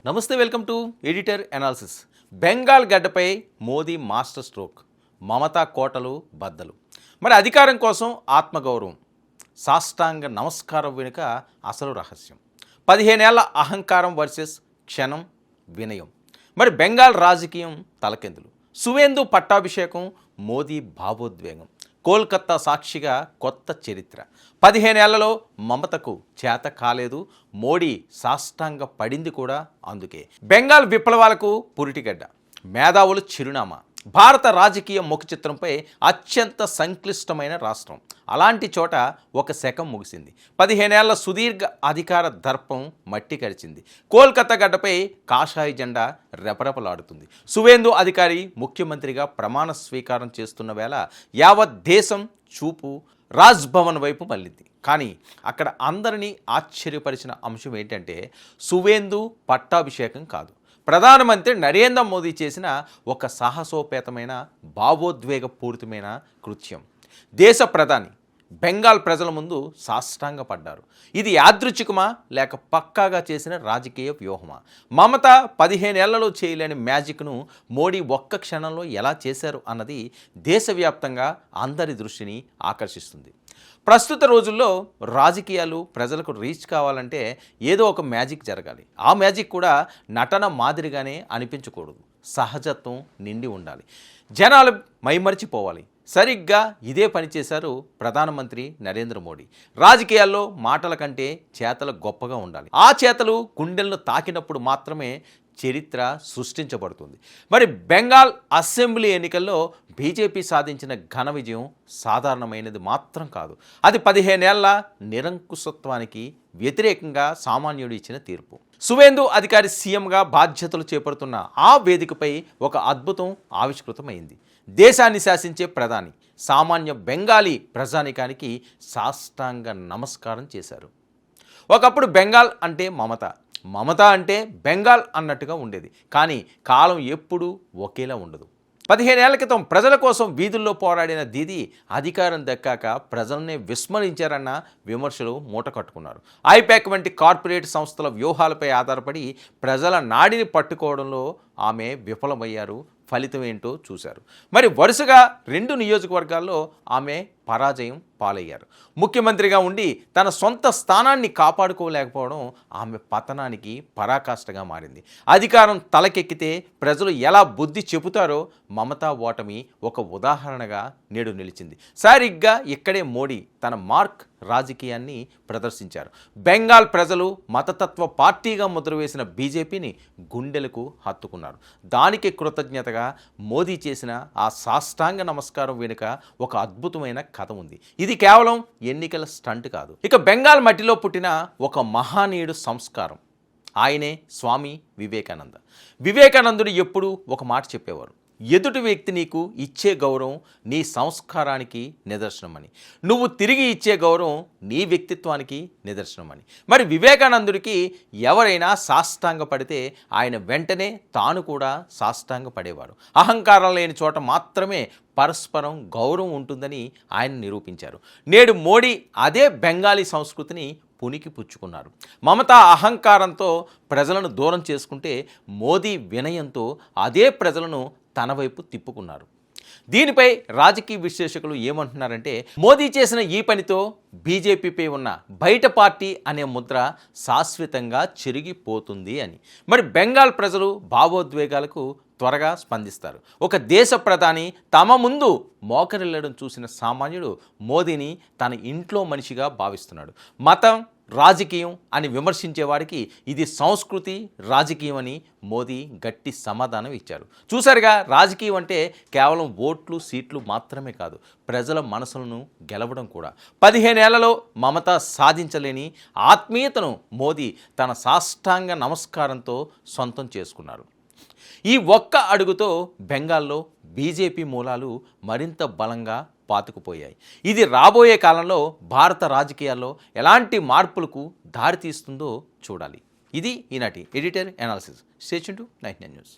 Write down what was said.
నమస్తే, welcome to editor analysis. Bengal గడ్డపై Modi master stroke, Mamata కోటలు బద్దలు. మరి అధికారం కోసం ఆత్మగౌరవం, సాష్టాంగ నమస్కారం వెనుక అసలు రహస్యం. 15 ఏళ్ల అహంకారం వర్సెస్ క్షణం వినయం. మరి బెంగాల్ రాజకీయం తలకెందులు. సువేందు పట్టాభిషేకం, మోదీ భావోద్వేగం. కోల్కతా సాక్షిగా కొత్త చరిత్ర. 15 ఏళ్లలో మమతకు చేత కాలేదు, మోడీ సాష్టాంగ పడింది కూడా అందుకే. బెంగాల్ విప్లవాలకు పురిటిగడ్డ, మేధావులు చిరునామా. భారత రాజకీయ ముఖ చిత్రంపై అత్యంత సంక్లిష్టమైన రాష్ట్రం. అలాంటి చోట ఒక శకం ముగిసింది. 15 ఏళ్ల సుదీర్ఘ అధికార దర్పం మట్టి కరిచింది. కోల్కతా గడ్డపై కాషాయ జెండా రెపరెపలాడుతుంది. సువేందు అధికారి ముఖ్యమంత్రిగా ప్రమాణ స్వీకారం చేస్తున్న వేళ యావత్ దేశం చూపు రాజ్భవన్ వైపు మళ్ళింది. కానీ అక్కడ అందరినీ ఆశ్చర్యపరిచిన అంశం ఏంటంటే సువేందు పట్టాభిషేకం కాదు, ప్రధానమంత్రి నరేంద్ర మోదీ చేసిన ఒక సాహసోపేతమైన భావోద్వేగపూరితమైన కృత్యం. దేశ ప్రధాని బెంగాల్ ప్రజల ముందు సాష్టాంగపడ్డారు. ఇది యాదృచ్ఛికమా లేక పక్కాగా చేసిన రాజకీయ వ్యూహమా? మమత 15 ఏళ్లలో చేయలేని మ్యాజిక్ను మోడీ ఒక్క క్షణంలో ఎలా చేశారు అన్నది దేశవ్యాప్తంగా అందరి దృష్టిని ఆకర్షిస్తుంది. ప్రస్తుత రోజుల్లో రాజకీయాలు ప్రజలకు రీచ్ కావాలంటే ఏదో ఒక మ్యాజిక్ జరగాలి. ఆ మ్యాజిక్ కూడా నటన మాదిరిగానే అనిపించకూడదు, సహజత్వం నిండి ఉండాలి, జనాలు మైమరిచిపోవాలి. సరిగ్గా ఇదే పని చేశారు ప్రధానమంత్రి నరేంద్ర మోడీ. రాజకీయాల్లో మాటల కంటే చేతలు గొప్పగా ఉండాలి. ఆ చేతలు గుండెలను తాకినప్పుడు మాత్రమే చరిత్ర సృష్టించబడుతుంది. మరి బెంగాల్ అసెంబ్లీ ఎన్నికల్లో బీజేపీ సాధించిన ఘన విజయం సాధారణమైనది మాత్రం కాదు. అది 15 ఏళ్ల నిరంకుశత్వానికి వ్యతిరేకంగా సామాన్యుడు ఇచ్చిన తీర్పు. సువేందు అధికారి సీఎంగా బాధ్యతలు చేపడుతున్న ఆ వేదికపై ఒక అద్భుతం ఆవిష్కృతమైంది. దేశాన్ని శాసించే ప్రధాని సామాన్య బెంగాలీ ప్రజానికానికి సాష్టాంగ నమస్కారం చేశారు. ఒకప్పుడు బెంగాల్ అంటే మమత, మమత అంటే బెంగాల్ అన్నట్టుగా ఉండేది. కానీ కాలం ఎప్పుడూ ఒకేలా ఉండదు. 15 ఏళ్ల క్రితం ప్రజల కోసం వీధుల్లో పోరాడిన దీదీ అధికారం దక్కాక ప్రజలనే విస్మరించారన్న విమర్శలు మూట కట్టుకున్నారు. ఐపాక్ వంటి కార్పొరేట్ సంస్థల వ్యూహాలపై ఆధారపడి ప్రజల నాడిని పట్టుకోవడంలో ఆమె విఫలమయ్యారు. ఫలితం ఏంటో చూశారు. మరి వరుసగా 2 నియోజకవర్గాల్లో ఆమె పరాజయం పాలయ్యారు. ముఖ్యమంత్రిగా ఉండి తన సొంత స్థానాన్ని కాపాడుకోలేకపోవడం ఆమె పతనానికి పరాకాష్ఠగా మారింది. అధికారం తలకెక్కితే ప్రజలు ఎలా బుద్ధి చెబుతారో మమతా ఓటమి ఒక ఉదాహరణగా నేడు నిలిచింది. సరిగ్గా ఇక్కడే మోడీ తన మార్క్ రాజకీయాన్ని ప్రదర్శించారు. బెంగాల్ ప్రజలు మతతత్వ పార్టీగా ముద్రవేసిన బీజేపీని గుండెలకు హత్తుకున్నారు. దానికి కృతజ్ఞతగా మోదీ చేసిన ఆ సాష్టాంగ నమస్కారం వెనుక ఒక అద్భుతమైన కథ ఉంది. ఇది కేవలం ఎన్నికల స్టంట్ కాదు. ఇక బెంగాల్ మట్టిలో పుట్టిన ఒక మహానీయుడు సంస్కారం. ఆయనే స్వామి వివేకానంద. వివేకానందుడు ఎప్పుడూ ఒక మాట చెప్పేవారు: ఎదుటి వ్యక్తి నీకు ఇచ్చే గౌరవం నీ సంస్కారానికి నిదర్శనమని, నువ్వు తిరిగి ఇచ్చే గౌరవం నీ వ్యక్తిత్వానికి నిదర్శనమని. మరి వివేకానందుడికి ఎవరైనా సాష్టాంగ పడితే ఆయన వెంటనే తాను కూడా సాష్టాంగ పడేవారు. అహంకారం లేని చోట మాత్రమే పరస్పరం గౌరవం ఉంటుందని ఆయన నిరూపించారు. నేడు మోడీ అదే బెంగాలీ సంస్కృతిని పునికి పుచ్చుకున్నారు. మమతా అహంకారంతో ప్రజలను దూరం చేసుకుంటే మోదీ వినయంతో అదే ప్రజలను తన వైపు తిప్పుకున్నారు. దీనిపై రాజకీయ విశ్లేషకులు ఏమంటున్నారంటే మోదీ చేసిన ఈ పనితో బీజేపీపై ఉన్న బయట పార్టీ అనే ముద్ర శాశ్వతంగా చెరిగిపోతుంది అని. మరి బెంగాల్ ప్రజలు భావోద్వేగాలకు త్వరగా స్పందిస్తారు. ఒక దేశ ప్రధాని తమ ముందు మోకరిల్లడం చూసిన సామాన్యుడు మోదీని తన ఇంట్లో మనిషిగా భావిస్తున్నాడు. మతం రాజకీయం అని విమర్శించేవాడికి ఇది సంస్కృతి రాజకీయం అని మోదీ గట్టి సమాధానం ఇచ్చారు. చూసారుగా, రాజకీయం అంటే కేవలం ఓట్లు సీట్లు మాత్రమే కాదు, ప్రజల మనసులను గెలవడం కూడా. 15 ఏళ్లలో మమత సాధించలేని ఆత్మీయతను మోదీ తన సాష్టాంగ నమస్కారంతో సొంతం చేసుకున్నారు. ఈ ఒక్క అడుగుతో బెంగాల్లో బీజేపీ మూలాలు మరింత బలంగా పాతుకుపోయాయి. ఇది రాబోయే కాలంలో భారత రాజకీయాల్లో ఎలాంటి మార్పులకు దారితీస్తుందో చూడాలి. ఇది ఈనాటి editor analysis. Stay tuned to 99 news.